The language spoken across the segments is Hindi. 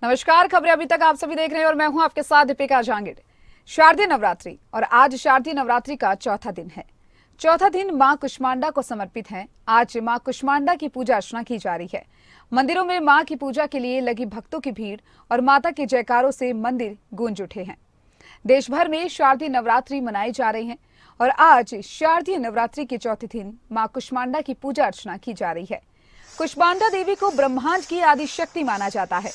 नमस्कार, खबरें अभी तक आप सभी देख रहे हैं और मैं हूं आपके साथ दीपिका जांगिड। शारदीय नवरात्रि और आज शारदीय नवरात्रि का चौथा दिन है। चौथा दिन मां कुष्मांडा को समर्पित है। आज मां कुष्मांडा की पूजा अर्चना की जा रही है। मंदिरों में मां की पूजा के लिए लगी भक्तों की भीड़ और माता के जयकारों से मंदिर गूंज उठे हैं। देश भर में शारदीय नवरात्रि मनाई जा रही है और आज शारदीय नवरात्रि के चौथे दिन मां कुष्मांडा की पूजा अर्चना की जा रही है। कुष्मांडा देवी को ब्रह्मांड की आदि शक्ति माना जाता है।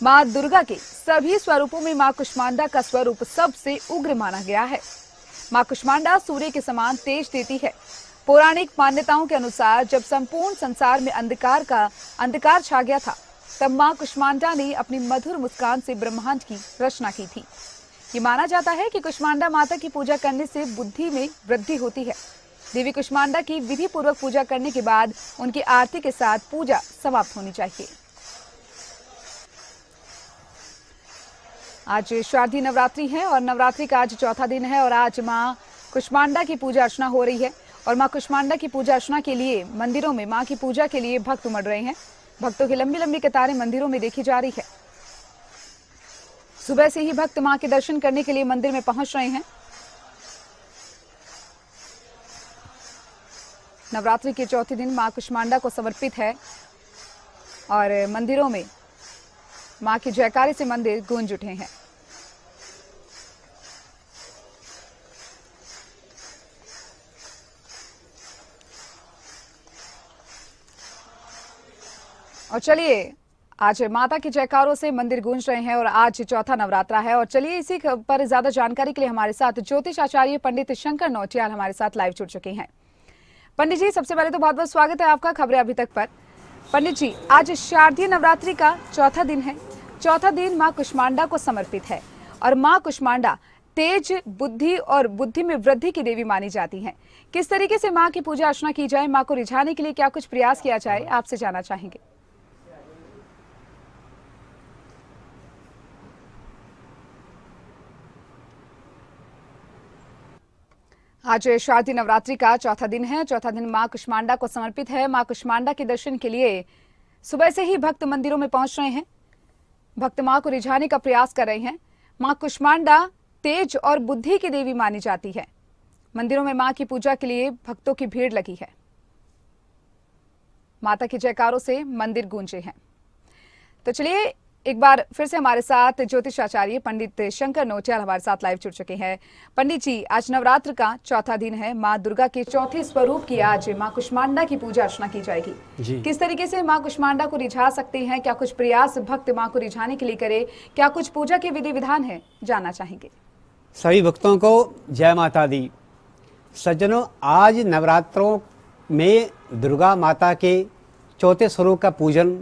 मां दुर्गा के सभी स्वरूपों में मां कुष्मांडा का स्वरूप सबसे उग्र माना गया है। मां कुष्मांडा सूर्य के समान तेज देती है। पौराणिक मान्यताओं के अनुसार जब संपूर्ण संसार में अंधकार छा गया था, तब मां कुष्मांडा ने अपनी मधुर मुस्कान से ब्रह्मांड की रचना की थी। ये माना जाता है कि कुष्मांडा माता की पूजा करने से बुद्धि में वृद्धि होती है। देवी कुष्मांडा की विधि पूर्वक पूजा करने के बाद उनकी आरती के साथ पूजा समाप्त होनी चाहिए। आज शारदीय नवरात्रि है और नवरात्रि का आज चौथा दिन है और आज मां कुष्मांडा की पूजा अर्चना हो रही है और मां कुष्मांडा की पूजा अर्चना के लिए मंदिरों में मां की पूजा के लिए भक्त उमड़ रहे हैं। भक्तों की लंबी लंबी कतारें मंदिरों में देखी जा रही है। सुबह से ही भक्त मां के दर्शन करने के लिए मंदिर में पहुंच रहे हैं। नवरात्रि के चौथे दिन मां कुष्मांडा को समर्पित है और मंदिरों में मां के जयकारे से मंदिर गूंज उठे हैं। और चलिए, आज माता के जयकारों से मंदिर गूंज रहे हैं और आज चौथा नवरात्रा है। और चलिए, इसी पर ज्यादा जानकारी के लिए हमारे साथ ज्योतिष आचार्य पंडित शंकर नौटियाल हमारे साथ लाइव जुड़ चुके हैं। पंडित जी, सबसे पहले तो बहुत बहुत स्वागत है आपका खबरें अभी तक पर। पंडित जी, आज शारदीय नवरात्रि का चौथा दिन है। चौथा दिन मां कुष्मांडा को समर्पित है और मां कुष्मांडा तेज बुद्धि और बुद्धि में वृद्धि की देवी मानी जाती हैं। किस तरीके से मां की पूजा अर्चना की जाए, मां को रिझाने के लिए क्या कुछ प्रयास किया जाए, आपसे जानना चाहेंगे। आज शारदीय नवरात्रि का चौथा दिन है। चौथा दिन मां कुष्मांडा को समर्पित है। मां कुष्मांडा के दर्शन के लिए सुबह से ही भक्त मंदिरों में पहुंच रहे हैं। भक्त मां को रिझाने का प्रयास कर रहे हैं। मां कुष्मांडा तेज और बुद्धि की देवी मानी जाती है। मंदिरों में मां की पूजा के लिए भक्तों की भीड़ लगी है। माता के जयकारों से मंदिर गूंजे हैं। तो चलिए, एक बार फिर से हमारे साथ ज्योतिष आचार्य पंडित शंकर नौटियाल हमारे साथ लाइव जुड़ चुके हैं। पंडित जी, आज नवरात्र का चौथा दिन है। मां दुर्गा के चौथे स्वरूप की आज मां कुष्मांडा की पूजा अर्चना की जाएगी। किस तरीके से मां कुष्मांडा को रिझा सकते हैं, क्या कुछ प्रयास भक्त मां को रिझाने के लिए करे, क्या कुछ पूजा के विधि विधान है, जानना चाहेंगे। सभी भक्तों को जय माता दी। सज्जनों, आज नवरात्रों में दुर्गा माता के चौथे स्वरूप का पूजन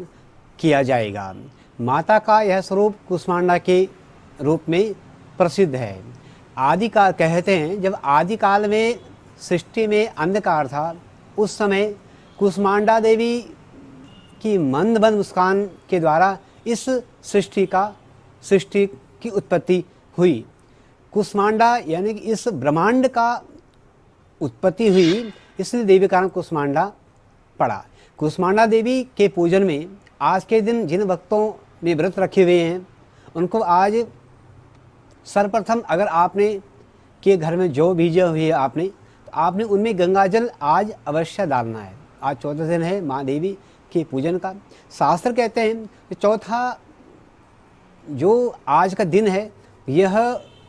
किया जाएगा। माता का यह स्वरूप कुष्मांडा के रूप में प्रसिद्ध है। आदिकाल कहते हैं, जब आदिकाल में सृष्टि में अंधकार था, उस समय कुष्मांडा देवी की मंद मंद मुस्कान के द्वारा इस सृष्टि की उत्पत्ति हुई। कुष्मांडा यानी कि इस ब्रह्मांड का उत्पत्ति हुई, इसलिए देवी का नाम कुष्मांडा पड़ा। कुष्मांडा देवी के पूजन में आज के दिन जिन भक्तों ने व्रत रखे हुए हैं, उनको आज सर्वप्रथम अगर आपने के घर में जौ बीजे हुए आपने, तो आपने उनमें गंगा जल आज अवश्य डालना है। आज चौथा दिन है माँ देवी के पूजन का। शास्त्र कहते हैं कि चौथा जो आज का दिन है, यह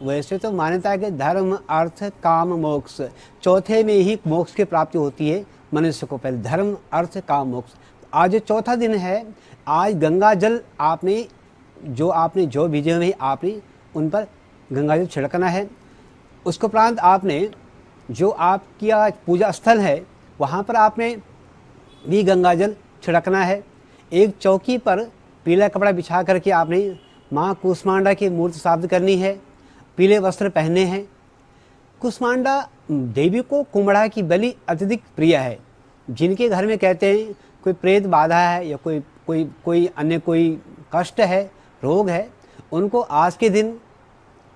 वैसे तो मान्यता है कि धर्म अर्थ काम मोक्ष, चौथे में ही मोक्ष की प्राप्ति होती है मनुष्य को। पहले धर्म अर्थ काम मोक्ष। आज चौथा दिन है। आज गंगा जल आपने जो बीजे हुए आपने उन पर गंगा जल छिड़कना है। उसके उपरांत आपने जो आपकी पूजा स्थल है, वहाँ पर आपने भी गंगा जल छिड़कना है। एक चौकी पर पीला कपड़ा बिछा करके आपने माँ कुष्मांडा की मूर्ति स्थापित करनी है। पीले वस्त्र पहनने हैं। कुष्मांडा देवी को कुम्हड़ा की बलि अत्यधिक प्रिय है। जिनके घर में कहते हैं कोई प्रेत बाधा है या कोई अन्य कोई कष्ट है, रोग है, उनको आज के दिन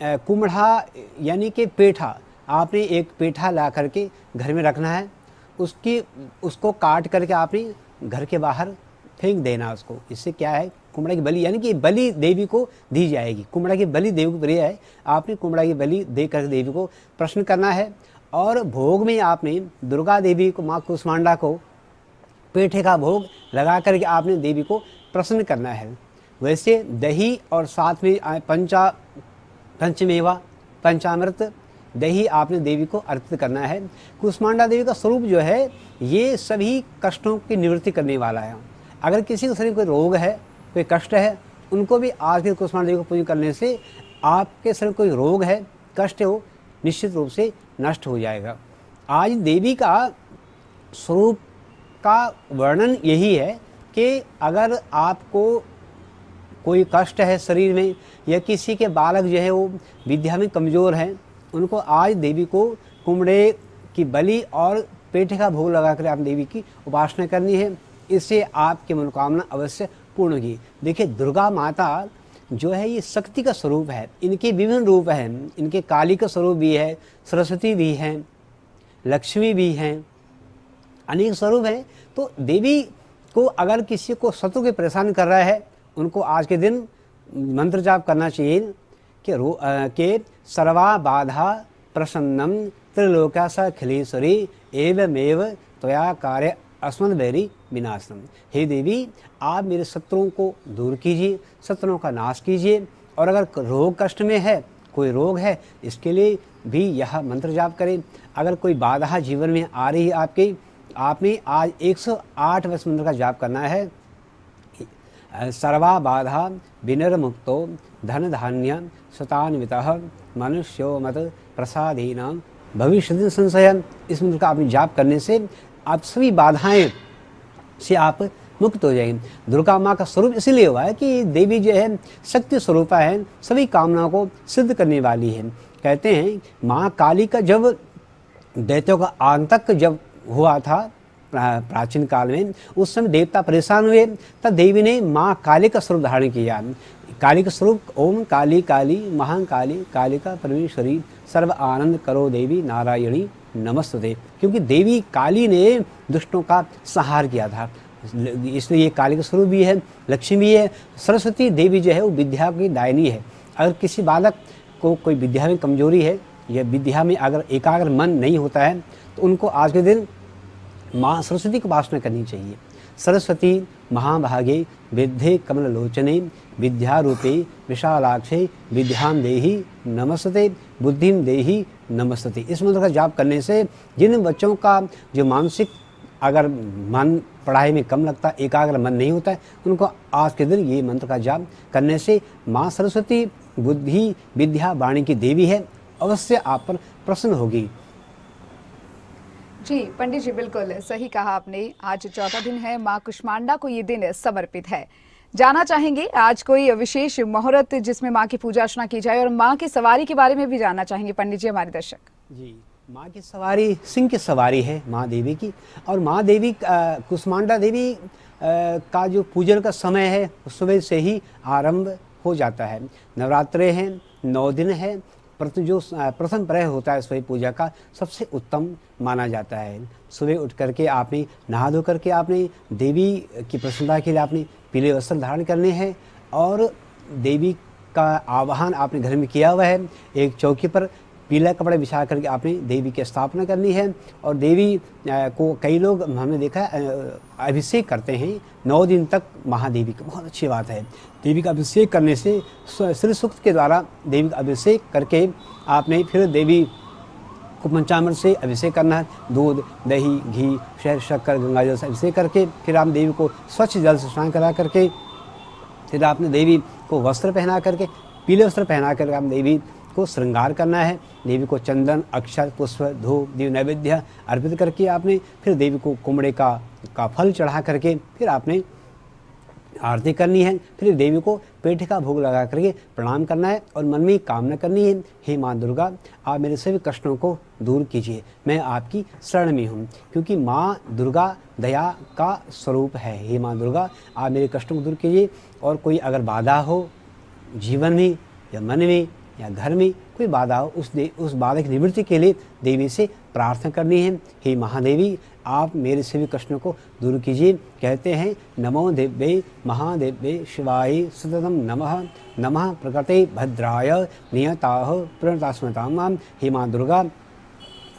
कुम्हड़ा यानी कि पेठा, आपने एक पेठा ला करके घर में रखना है। उसको काट करके आपने घर के बाहर फेंक देना उसको। इससे क्या है, कुम्हड़ा की बलि यानी कि बलि देवी को दी जाएगी। कुम्हड़ा की बलि देवी को प्रिय है, आपने कुम्हड़ा की बलि देकर देवी को प्रसन्न करना है। और भोग में आपने दुर्गा देवी को, माँ कुष्मांडा को पेठे का भोग लगा करके आपने देवी को प्रसन्न करना है। वैसे दही और साथ में पंचमेवा पंचामृत दही आपने देवी को अर्पित करना है। कुष्मांडा देवी का स्वरूप जो है ये सभी कष्टों की निवृत्ति करने वाला है। अगर किसी के शरीर में कोई रोग है, कोई कष्ट है, उनको भी आज के कुष्मांडा देवी को पूजन करने से आपके शरीर में कोई रोग है, कष्ट है, वो निश्चित रूप से नष्ट हो जाएगा। आज देवी का स्वरूप का वर्णन यही है कि अगर आपको कोई कष्ट है शरीर में, या किसी के बालक जो है वो विद्या में कमज़ोर हैं, उनको आज देवी को कुम्हड़े की बलि और पेठे का भोग लगाकर आप देवी की उपासना करनी है। इससे आपकी मनोकामना अवश्य पूर्ण होगी। देखिए, दुर्गा माता जो है ये शक्ति का स्वरूप है। इनके विभिन्न रूप हैं। इनके काली का स्वरूप भी है, सरस्वती भी हैं, लक्ष्मी भी हैं, अनेक स्वरूप हैं। तो देवी को अगर किसी को शत्रु के परेशान कर रहा है, उनको आज के दिन मंत्र जाप करना चाहिए कि सर्वा बाधा प्रसन्नम त्रिलोका स खिलेश्वरी एवमेव त्वया कार्य अस्मद वैरी विनाशनम। हे देवी, आप मेरे शत्रुओं को दूर कीजिए, शत्रुओं का नाश कीजिए। और अगर रोग कष्ट में है, कोई रोग है, इसके लिए भी यह मंत्र जाप करें। अगर कोई बाधा जीवन में आ रही है आपके, आपने आज 108 वर्ष मंत्र का जाप करना है। सर्वा बाधा विनिर्मुक्तो धन धान्य शतान्वितः मनुष्यो मत प्रसादीनां भविष्यति संशय। इस मंत्र का आपने जाप करने से आप सभी बाधाएं से आप मुक्त हो जाएंगे। दुर्गा माँ का स्वरूप इसीलिए हुआ है कि देवी जो है शक्ति स्वरूपा है, सभी कामनाओं को सिद्ध करने वाली है। कहते हैं माँ काली का जब दैत्यों का आतंक जब हुआ था प्राचीन काल में, उस समय देवता परेशान हुए, तब देवी ने माँ काली का स्वरूप धारण किया। काली का स्वरूप ओम काली काली महाकाली कालिका परमेश्वरी सर्व आनंद करो देवी नारायणी नमस्ते। क्योंकि देवी काली ने दुष्टों का संहार किया था, इसलिए ये काली का स्वरूप भी है, लक्ष्मी भी है। सरस्वती देवी जो है वो विद्या की दायिनी है। अगर किसी बालक को कोई विद्या में कमजोरी है या विद्या में अगर एकाग्र मन नहीं होता है, तो उनको आज के दिन माँ सरस्वती की उपासना करनी चाहिए। सरस्वती महाभागे विद्ये कमललोचने विद्यारूपे विशालाक्षे विद्यां देहि नमस्ते बुद्धिं देहि नमस्ते। इस मंत्र का जाप करने से जिन बच्चों का जो मानसिक अगर मन पढ़ाई में कम लगता है, एकाग्र मन नहीं होता है, उनको आज के दिन ये मंत्र का जाप करने से माँ सरस्वती बुद्धि विद्या वाणी की देवी है, अवश्य आप पर प्रसन्न होगी। जी पंडित जी, बिल्कुल सही कहा आपने। आज चौथा दिन है, माँ कुष्मांडा को ये दिन समर्पित है। जाना चाहेंगे आज कोई विशेष मुहूर्त जिसमें माँ की पूजा अर्चना की जाए, और माँ की सवारी के बारे में भी जानना चाहेंगे पंडित जी हमारे दर्शक। जी, माँ की सवारी सिंह की सवारी है माँ देवी की। और माँ देवी कुष्मांडा देवी का जो पूजन का समय है सुबह से ही आरंभ हो जाता है। नवरात्रे हैं, 9 दिन है। प्रथम प्रहर होता है सुबह पूजा का, सबसे उत्तम माना जाता है। सुबह उठ करके आपने नहा धो करके आपने देवी की प्रसन्नता के लिए आपने पीले वस्त्र धारण करने हैं, और देवी का आवाहन आपने घर में किया हुआ है। एक चौकी पर पीला कपड़ा बिछा करके आपने देवी की स्थापना करनी है। और देवी को कई लोग हमने देखा अभिषेक करते हैं 9 दिन तक महादेवी की, बहुत अच्छी बात है। देवी का अभिषेक करने से श्री सूक्त के द्वारा देवी का अभिषेक करके आपने फिर देवी को पंचामृत से अभिषेक करना है। दूध दही घी शहद शक्कर गंगा जल से अभिषेक करके फिर आप देवी को स्वच्छ जल से स्नान करा करके फिर आपने देवी को वस्त्र पहना करके, पीले वस्त्र पहना करके आप देवी को श्रृंगार करना है। देवी को चंदन अक्षत पुष्प धूप दीप नैवेद्य अर्पित करके आपने फिर देवी को कुम्हड़े का फल चढ़ा करके फिर आपने आरती करनी है। फिर देवी को पेठे का भोग लगा करके प्रणाम करना है और मन में कामना करनी है, हे माँ दुर्गा, आप मेरे सभी कष्टों को दूर कीजिए, मैं आपकी शरण में हूँ। क्योंकि माँ दुर्गा दया का स्वरूप है। हे माँ दुर्गा, आप मेरे कष्टों को दूर कीजिए। और कोई अगर बाधा हो जीवन में या मन में या घर में कोई बाधा हो, उस बाधा की निवृत्ति के लिए देवी से प्रार्थना करनी है। हे महादेवी, आप मेरे सभी कष्टों को दूर कीजिए। कहते हैं नमो देव्ये महादेव्ये शिवाय सततम नमः। नमः प्रकृते भद्राय नियताः प्रणतास्मतां। हे माँ दुर्गा,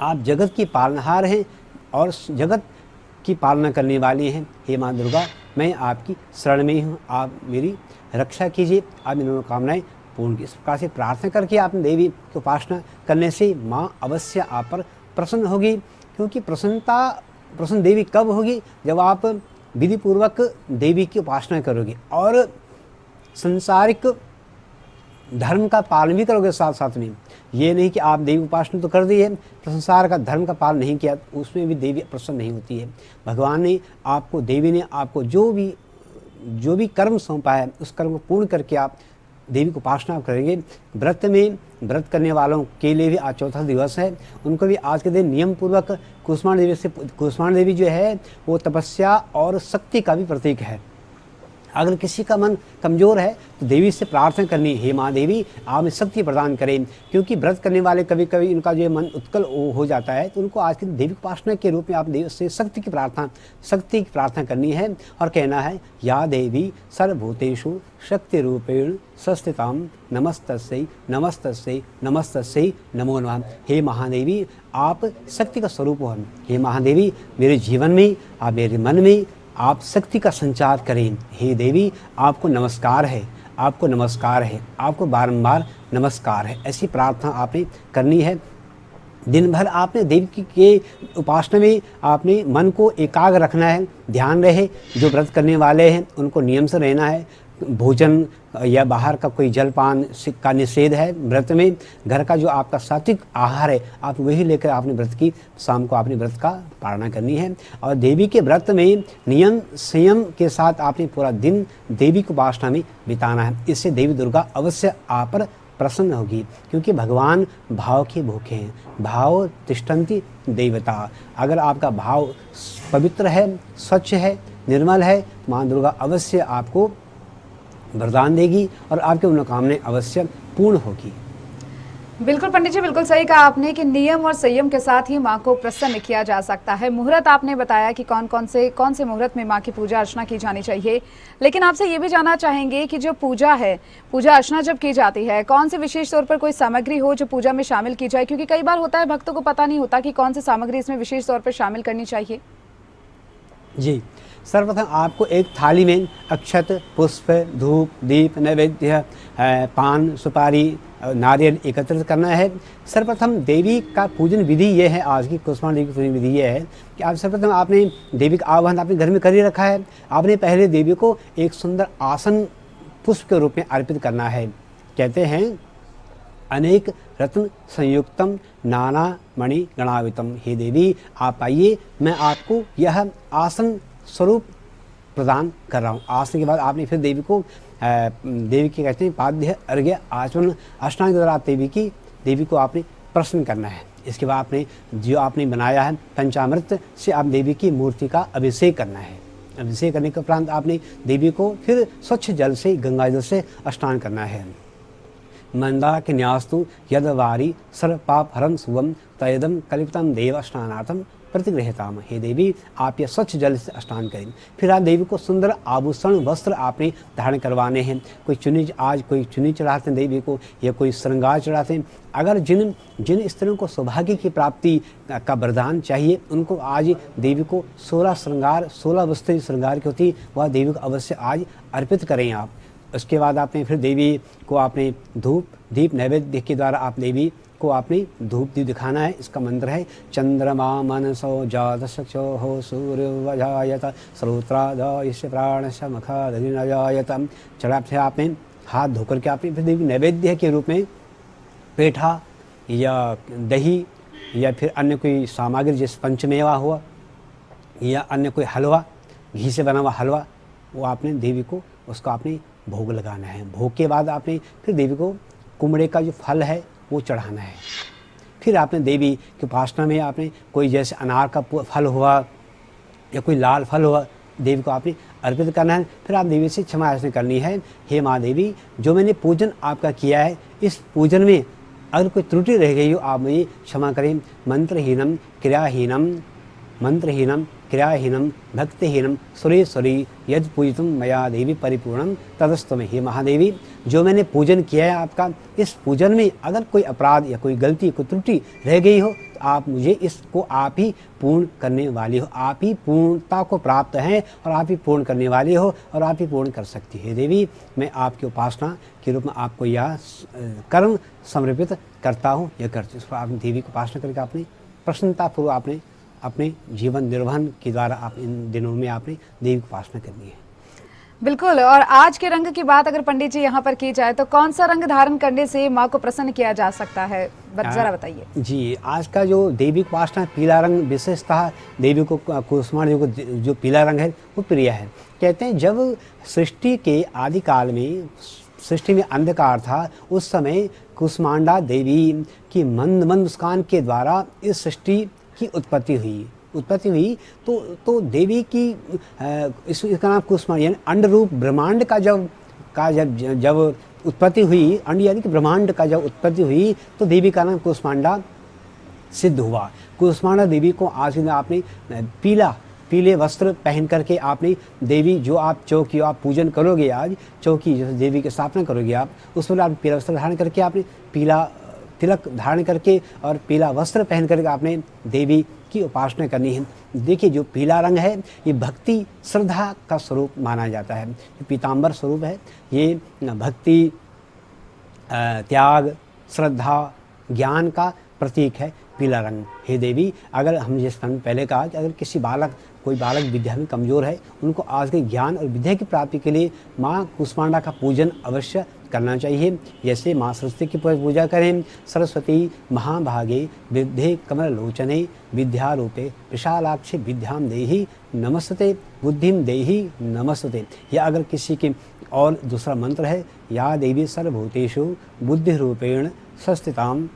आप जगत की पालनहार हैं और जगत की पालना करने वाली हैं। हे माँ दुर्गा, मैं आपकी शरण में हूँ, आप मेरी रक्षा कीजिए, आप मेरी मनोकामनाएं पूर्ण की। इस प्रकार से प्रार्थना करके आपने देवी की उपासना करने से माँ अवश्य आप पर प्रसन्न होगी। क्योंकि प्रसन्न देवी कब होगी? जब आप विधि पूर्वक देवी की उपासना करोगे और संसारिक धर्म का पालन भी करोगे साथ साथ में। ये नहीं कि आप देवी उपासना तो कर दी है, संसार का धर्म का पालन नहीं किया, उसमें भी देवी प्रसन्न नहीं होती है। भगवान ने आपको, देवी ने आपको जो भी कर्म सौंपा है उस कर्म को पूर्ण करके आप देवी को उपासना करेंगे। व्रत करने वालों के लिए भी आज चौथा दिवस है, उनको भी आज के दिन नियम पूर्वक कुष्मांडा देवी जो है वो तपस्या और शक्ति का भी प्रतीक है। अगर किसी का मन कमज़ोर है तो देवी से प्रार्थना करनी, हे माँ देवी आप हमें शक्ति प्रदान करें। क्योंकि व्रत करने वाले कभी कभी उनका जो मन उत्कल हो जाता है, तो उनको आज की देवी उपासना के रूप में आप देवी से शक्ति की प्रार्थना करनी है और कहना है, या देवी सर्वभूतेषु शक्ति रूपेण संस्थितां नमस्तस्यै नमस्तस्यै नमस्तस्यै नमो नमः। हे महादेवी आप शक्ति का स्वरूप हो। हे महादेवी मेरे जीवन में, आप मेरे मन में आप शक्ति का संचार करें। हे देवी आपको नमस्कार है, आपको नमस्कार है, आपको बारंबार नमस्कार है। ऐसी प्रार्थना आपने करनी है। दिन भर आपने देवी के उपासना में आपने मन को एकाग्र रखना है, ध्यान रहे। जो व्रत करने वाले हैं उनको नियम से रहना है। भोजन या बाहर का कोई जलपान का निषेध है व्रत में। घर का जो आपका सात्विक आहार है आप वही लेकर आपने व्रत की शाम को आपने व्रत का पालना करनी है। और देवी के व्रत में नियम संयम के साथ आपने पूरा दिन देवी की उपासना में बिताना है। इससे देवी दुर्गा अवश्य आप पर प्रसन्न होगी। क्योंकि भगवान भाव के भूखे हैं, भाव तिष्ठन्ति देवता। अगर आपका भाव पवित्र है, स्वच्छ है, निर्मल है, माँ दुर्गा अवश्य आपको वरदान देगी और आपकी मनोकामनाएं अवश्य पूर्ण होगी। बिल्कुल पंडित जी, बिल्कुल सही कहा आपने कि नियम और संयम के साथ ही माँ को प्रसन्न किया जा सकता है। मुहूर्त आपने बताया कि कौन से मुहूर्त में माँ की पूजा अर्चना की जानी चाहिए। लेकिन आपसे ये भी जानना चाहेंगे कि जो पूजा है, पूजा अर्चना जब की जाती है, कौन से विशेष तौर पर कोई सामग्री हो जो पूजा में शामिल की जाए? क्योंकि कई बार होता है भक्तों को पता नहीं होता कि कौन सी सामग्री इसमें विशेष तौर पर शामिल करनी चाहिए। जी, सर्वप्रथम आपको एक थाली में अक्षत, पुष्प, धूप, दीप, नैवेद्य, पान, सुपारी, नारियल एकत्रित करना है। सर्वप्रथम देवी का पूजन विधि ये है, आज की कुष्मांडा देवी की पूजन विधि ये है कि आप सर्वप्रथम आपने देवी का आवाहन अपने घर में कर ही रखा है। आपने पहले देवी को एक सुंदर आसन पुष्प के रूप में अर्पित करना है। कहते हैं अनेक रत्न संयुक्तम नाना मणि गणावितम। हे देवी आप आइए, मैं आपको यह आसन स्वरूप प्रदान कर रहा हूँ। आसन के बाद आपने फिर देवी की कहते हैं पाद्य अर्घ्य आचमन अष्टांग द्वारा देवी को आपने प्रसन्न करना है। इसके बाद आपने जो आपने बनाया है पंचामृत से आप देवी की मूर्ति का अभिषेक करना है। अभिषेक करने के उपरांत आपने देवी को फिर स्वच्छ जल से, गंगा जल से स्नान करना है। मंदाकिनी न्यास्तु यदवारी सर्व पाप हरम शुभम तयदम कल्पितम देव स्नानार्थम प्रतिगृहताम। हे देवी आप यह स्वच्छ जल से स्नान करें। फिर आप देवी को सुंदर आभूषण वस्त्र आपने धारण करवाने हैं। कोई चुन्नी चढ़ाते हैं देवी को, या कोई श्रृंगार चढ़ाते हैं। अगर जिन स्त्रियों को सौभाग्य की प्राप्ति का वरदान चाहिए उनको आज देवी को 16 वस्त्र श्रृंगार की होती वह देवी को अवश्य आज अर्पित करें आप। उसके बाद आपने फिर देवी को आपने धूप दीप नैवेद्य के द्वारा आप देवी को आपने धूप दीप दिखाना है। इसका मंत्र है चंद्रमा मनसो जात चक्षुः सूर्यो वजायत श्रोत्रादयस्य प्राणस्य मखादग्निरजायत। चढ़ा से आपने हाथ धोकर के आपने फिर देवी नैवेद्य के रूप में पेठा या दही या फिर अन्य कोई सामग्री जैसे पंचमेवा हुआ या अन्य कोई हलवा, घी से बना हुआ हलवा, वो आपने देवी को उसका आपने भोग लगाना है। भोग के बाद आपने फिर देवी को कुमड़े का जो फल है वो चढ़ाना है। फिर आपने देवी की उपासना में आपने कोई जैसे अनार का फल हुआ या कोई लाल फल हुआ देवी को आपने अर्पित करना है। फिर आप देवी से क्षमा याचना करनी है। हे माँ देवी जो मैंने पूजन आपका किया है इस पूजन में अगर कोई त्रुटि रह गई हो आप मुझे क्षमा करें। मंत्रहीनम क्रियाहीनम मंत्रहीनम क्रियाहीनम भक्तिहीनम सुरेश्वरी यद पूजितुम मया देवी परिपूर्णम तदस्तु में। हे महादेवी, जो मैंने पूजन किया है आपका, इस पूजन में अगर कोई अपराध या कोई गलती कोई त्रुटि रह गई हो तो आप मुझे इसको आप ही पूर्ण करने वाली हो। आप ही पूर्णता को प्राप्त हैं और आप ही पूर्ण करने वाली हो और आप ही पूर्ण कर सकती है। देवी, मैं आपकी उपासना के रूप में आपको यह कर्म समर्पित करता हूँ, यह करती हूँ। आपने देवी की उपासना करके आपने प्रसन्नतापूर्वक आपने अपने जीवन निर्वहन के द्वारा आप इन दिनों में आपने देवी की उपासना करनी है। बिल्कुल। और आज के रंग की बात अगर पंडित जी यहाँ पर की जाए तो कौन सा रंग धारण करने से माँ को प्रसन्न किया जा सकता है, जरा बताइए। जी, आज का जो देवी की उपासना पीला रंग, विशेषतः देवी को कुष्मांडा को जो पीला रंग है वो प्रिय है। कहते हैं जब सृष्टि के आदिकाल में सृष्टि में अंधकार था, उस समय कुष्मांडा देवी की मंद मंद मुस्कान के द्वारा इस सृष्टि की उत्पत्ति हुई। तो देवी की इसका नाम कुष्मांडा यानी अंड रूप ब्रह्मांड का जब उत्पत्ति हुई, अंड यानी कि ब्रह्मांड का जब उत्पत्ति हुई तो देवी का नाम कुष्मांडा सिद्ध हुआ। कुष्मांडा देवी को आज में आपने पीले वस्त्र पहन करके आपने देवी जो आप चौकी आप पूजन करोगे, आज चौकी जैसे देवी की स्थापना करोगे आप, उसमें आप पीला वस्त्र धारण करके आपने पीला तिलक धारण करके और पीला वस्त्र पहन करके आपने देवी की उपासना करनी है। देखिए, जो पीला रंग है ये भक्ति श्रद्धा का स्वरूप माना जाता है। ये पीताम्बर स्वरूप है, ये भक्ति त्याग श्रद्धा ज्ञान का प्रतीक है पीला रंग। हे देवी, अगर हम जिस पहले कहा कि अगर कोई बालक विद्या में कमज़ोर है, उनको आज के ज्ञान और विद्या की प्राप्ति के लिए माँ कुष्मांडा का पूजन अवश्य करना चाहिए। जैसे माँ सरस्वती की पूजा करें। सरस्वती महाभागे विद्ये कमललोचने विद्यारूपे विशालाक्षी विद्याम देहि नमस्ते बुद्धिम देहि नमस्ते। या अगर किसी के और दूसरा मंत्र है, या देवी सर्वभूतेषु बुद्धि रूपेण संस्थिताम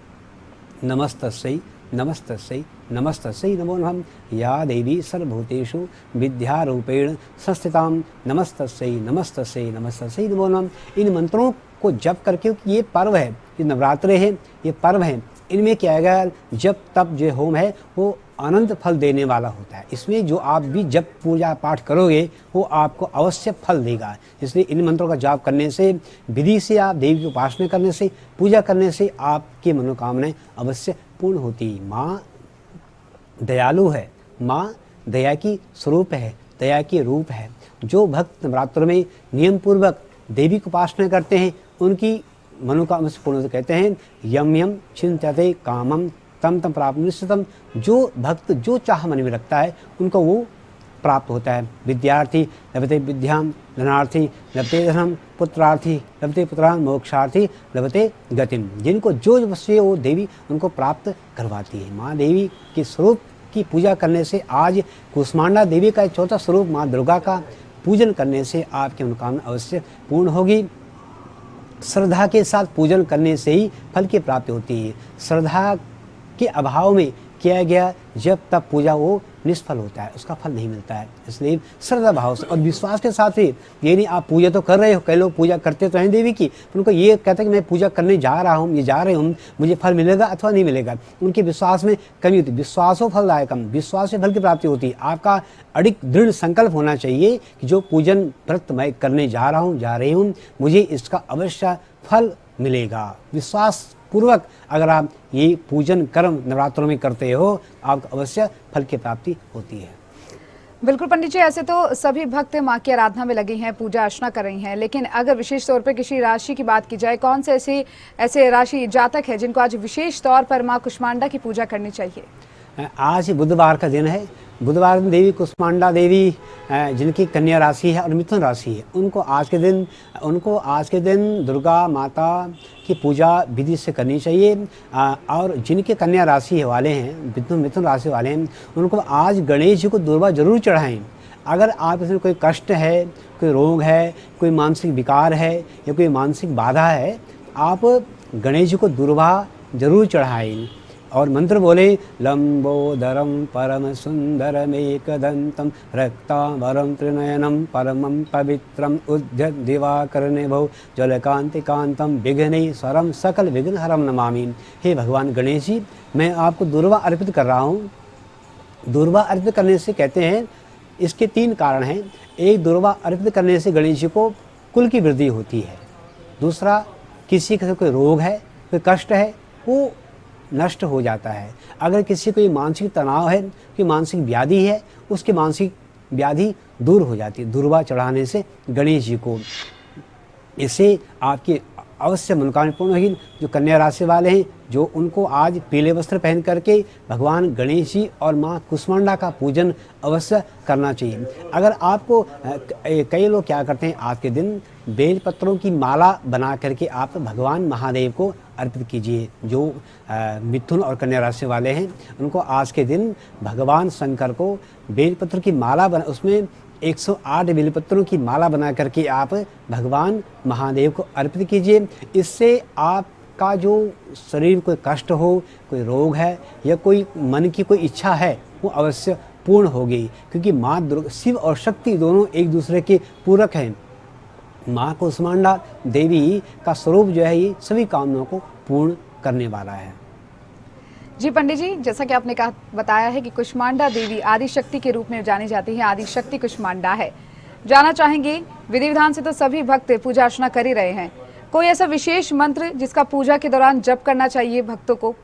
नमस्तस्यै नमस्तस्यै नमस्तस्यै नमो नमः। या देवी सर्वभूतेषु विद्यारूपेण संस्थिताम नमस्तस्यै नमस्तस्यै नमस्तस्यै नमो नमः। इन मंत्रों को जप करके, ये पर्व है, ये नवरात्रे हैं, ये पर्व हैं, इनमें क्या है, जब तप जो होम है वो अनंत फल देने वाला होता है। इसमें जो आप भी जब पूजा पाठ करोगे वो आपको अवश्य फल देगा। इसलिए इन मंत्रों का जाप करने से, विधि से आप देवी की उपासना करने से, पूजा करने से आपकी मनोकामनाएं अवश्य पूर्ण होती। माँ दयालु है, माँ दया की स्वरूप है, दया की रूप है। जो भक्त नवरात्र में नियम पूर्वक देवी की उपासना करते हैं उनकी मनोकामना पूर्ण होती। कहते हैं यम यम चिंत्यते कामम तम तम प्राप्त निश्चितम। जो भक्त जो चाह मन में रखता है उनको वो प्राप्त होता है। विद्यार्थी लभते विद्याम, धनार्थी लभते धनम, पुत्रार्थी लभते पुत्रान, मोक्षार्थी लभते गतिम। जिनको जो वस्तुएं वो देवी उनको प्राप्त करवाती है। माँ देवी के स्वरूप की पूजा करने से, आज कुष्मांडा देवी का चौथा स्वरूप माँ दुर्गा का पूजन करने से आपकी मनोकामना अवश्य पूर्ण होगी। श्रद्धा के साथ पूजन करने से ही फल की प्राप्ति होती है। श्रद्धा के अभाव में किया गया जब तब पूजा वो निष्फल होता है, उसका फल नहीं मिलता है। इसलिए श्रद्धा भाव से और विश्वास के साथ ही, ये नहीं आप पूजा तो कर रहे हो, कई लोग पूजा करते तो हैं देवी की, उनको ये कहते हैं कि मैं पूजा करने जा रहा हूँ, ये जा रही हूँ, मुझे फल मिलेगा अथवा नहीं मिलेगा। उनके विश्वास में कमी होती है। विश्वास हो फलदायकम, विश्वास से फल की प्राप्ति होती है। आपका अडिग दृढ़ संकल्प होना चाहिए कि जो पूजन व्रत मैं करने जा रहा हूँ, जा रही हूँ, मुझे इसका अवश्य फल मिलेगा। विश्वास पूर्वक अगर आप ये पूजन कर्म नवरात्रों में करते हो, आपको अवश्य फल की प्राप्ति होती है। बिल्कुल पंडित जी, ऐसे तो सभी भक्त माँ की आराधना में लगे हैं, पूजा अर्चना कर रही हैं, लेकिन अगर विशेष तौर पर किसी राशि की बात की जाए, कौन से ऐसे राशि जातक है जिनको आज विशेष तौर पर माँ कुष्मांडा की पूजा करनी चाहिए? आज बुधवार का दिन है। बुधवार दिन देवी कुष्मांडा देवी जिनकी कन्या राशि है और मिथुन राशि है, उनको आज के दिन दुर्गा माता की पूजा विधि से करनी चाहिए। और जिनके कन्या राशि वाले हैं, मिथुन राशि वाले हैं, उनको आज गणेश जी को दुर्वा जरूर चढ़ाएं। अगर आप इसमें कोई कष्ट है, कोई रोग है, कोई मानसिक विकार है या कोई मानसिक बाधा है, आप गणेश जी को दुर्वा जरूर चढ़ाएं और मंत्र बोले लंबोदरम परम सुंदरमेकदंतम रक्तांबरम त्रिनयनम परमं पवित्रम उद्यत दिवाकरणे भव जलकांतिकांतम विघ्नेश्वरम सकल विघ्नहरम नमामि। हे भगवान गणेश जी, मैं आपको दुर्वा अर्पित कर रहा हूँ दुर्वा अर्पित करने से कहते हैं इसके 3 कारण हैं। एक, दुर्वा अर्पित करने से गणेश जी को कुल की वृद्धि होती है। दूसरा, किसी का कोई रोग है, कोई कष्ट है, वो नष्ट हो जाता है। अगर किसी को मानसिक तनाव है, कोई मानसिक व्याधि है, उसकी मानसिक व्याधि दूर हो जाती है दुर्वा चढ़ाने से गणेश जी को। इससे आपकी अवश्य मनोकामना पूर्ण होगी। जो कन्या राशि वाले हैं, जो उनको आज पीले वस्त्र पहन करके भगवान गणेश जी और माँ कुष्मांडा का पूजन अवश्य करना चाहिए। अगर आपको कई लोग क्या करते हैं, आज के दिन बेल पत्रों की माला बना करके आप भगवान महादेव को अर्पित कीजिए। जो मिथुन और कन्या राशि वाले हैं, उनको आज के दिन भगवान शंकर को बेलपत्र की माला बना, उसमें 108 बेलपत्रों की माला बना करके आप भगवान महादेव को अर्पित कीजिए। इससे आपका जो शरीर कोई कष्ट हो, कोई रोग है या कोई मन की कोई इच्छा है, वो अवश्य पूर्ण होगी। क्योंकि माँ दुर्गा, शिव और शक्ति दोनों एक दूसरे के पूरक हैं। माँ कुष्मांडा देवी का स्वरूप जो है, ये सभी कामनाओं को पूर्ण करने वाला है। जी पंडित जी, जैसा कि आपने बताया है कि कुष्मांडा देवी आदि शक्ति के रूप में जानी जाती है, आदि शक्ति कुष्मांडा है। जाना चाहेंगे, विधि विधान से तो सभी भक्त पूजा अर्चना कर ही रहे हैं, कोई ऐसा विशेष मंत्र जिसका पूजा के दौरान जप करना चाहिए भक्तों को?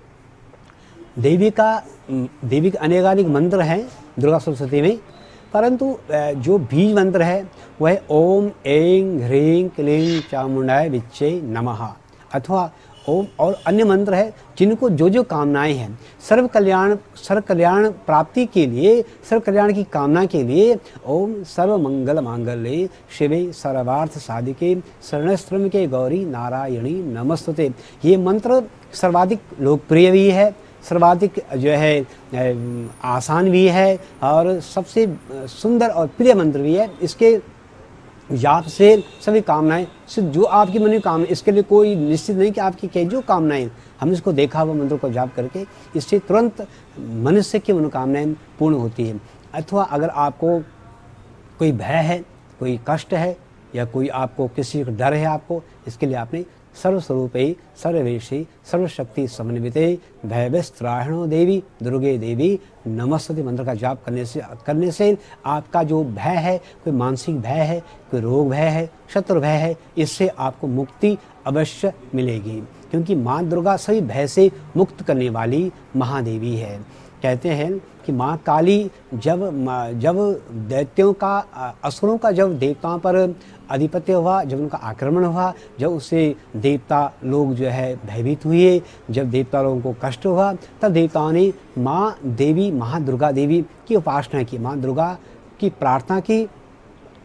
देवी के अनेकानेक मंत्र हैं दुर्गा सप्तशती में, परंतु जो बीज मंत्र है वह है ओम ऐं ह्रीं क्लीं चामुंडाय विच्चे नमः, अथवा ओम, और अन्य मंत्र है जिनको जो कामनाएं हैं सर्व कल्याण प्राप्ति के लिए, सर्व कल्याण की कामना के लिए, ओम सर्व मंगल मांगल्ये शिवे सर्वार्थ साधिके शरणस्त्रम्यके गौरी नारायणी नमस्तुते। ये मंत्र सर्वाधिक लोकप्रिय भी है, सर्वाधिक जो है आसान भी है और सबसे सुंदर और प्रिय मंत्र भी है। इसके जाप से सभी कामनाएं सिर्फ जो आपकी मन में कामना, इसके लिए कोई निश्चित नहीं कि आपकी क्या जो कामनाएं, हमने इसको देखा हुआ मंत्र को जाप करके इससे तुरंत मनुष्य की मनोकामनाएं पूर्ण होती है। अथवा अगर आपको कोई भय है, कोई कष्ट है या कोई आपको किसी का डर है आपको, इसके लिए आपने सर्वस्वरूपे सर्वेशी सर्वशक्ति समन्विते भयविस्त्राहिणो देवी दुर्गे देवी नमस्तुते मंत्र का जाप करने से आपका जो भय है, कोई मानसिक भय है, कोई रोग भय है, शत्रु भय है, इससे आपको मुक्ति अवश्य मिलेगी। क्योंकि माँ दुर्गा सभी भय से मुक्त करने वाली महादेवी है। कहते हैं कि माँ काली जब दैत्यों का, असुरों का जब देवताओं पर आधिपत्य हुआ, जब उनका आक्रमण हुआ, जब उससे देवता लोग जो है भयभीत हुए, जब देवता लोगों को कष्ट हुआ, तब देवताओं ने माँ देवी, माँ दुर्गा देवी की उपासना की, माँ दुर्गा की प्रार्थना की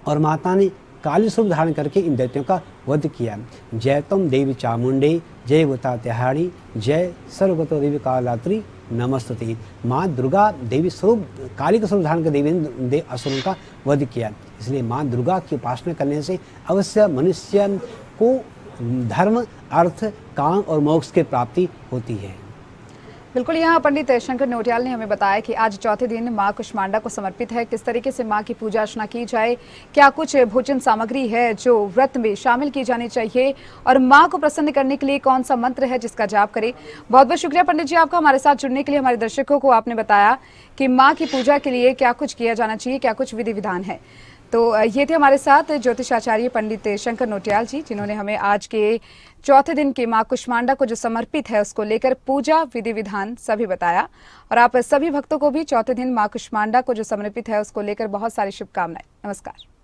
और माता ने काली स्वरूप धारण करके इन दैत्यों का वध किया। जय तुम देवी चामुंडे, जय गुता त्याहारी, जय सर्वगतो देवी कालात्री नमस्तुते। माँ दुर्गा देवी स्वरूप, काली का स्वरूप धारण कर देवी ने असुरों का वध किया। इसलिए माँ दुर्गा की उपासना करने से अवश्य मनुष्य को धर्म, अर्थ, काम और मोक्ष की प्राप्ति होती है। बिल्कुल, यहाँ पंडित शंकर नोटियाल ने हमें बताया कि आज चौथे दिन माँ कुष्मांडा को समर्पित है। किस तरीके से माँ की पूजा अर्चना की जाए, क्या कुछ भोजन सामग्री है जो व्रत में शामिल की जानी चाहिए और माँ को प्रसन्न करने के लिए कौन सा मंत्र है जिसका जाप करें। बहुत बहुत शुक्रिया पंडित जी आपका हमारे साथ जुड़ने के लिए। हमारे दर्शकों को आपने बताया कि माँ की पूजा के लिए क्या कुछ किया जाना चाहिए, क्या कुछ विधि विधान है। तो ये थे हमारे साथ ज्योतिषाचार्य पंडित शंकर नोटियाल जी, जिन्होंने हमें आज के चौथे दिन की माँ कुष्मांडा को जो समर्पित है उसको लेकर पूजा विधि विधान सभी बताया। और आप सभी भक्तों को भी चौथे दिन माँ कुष्मांडा को जो समर्पित है उसको लेकर बहुत सारी शुभकामनाएं। नमस्कार।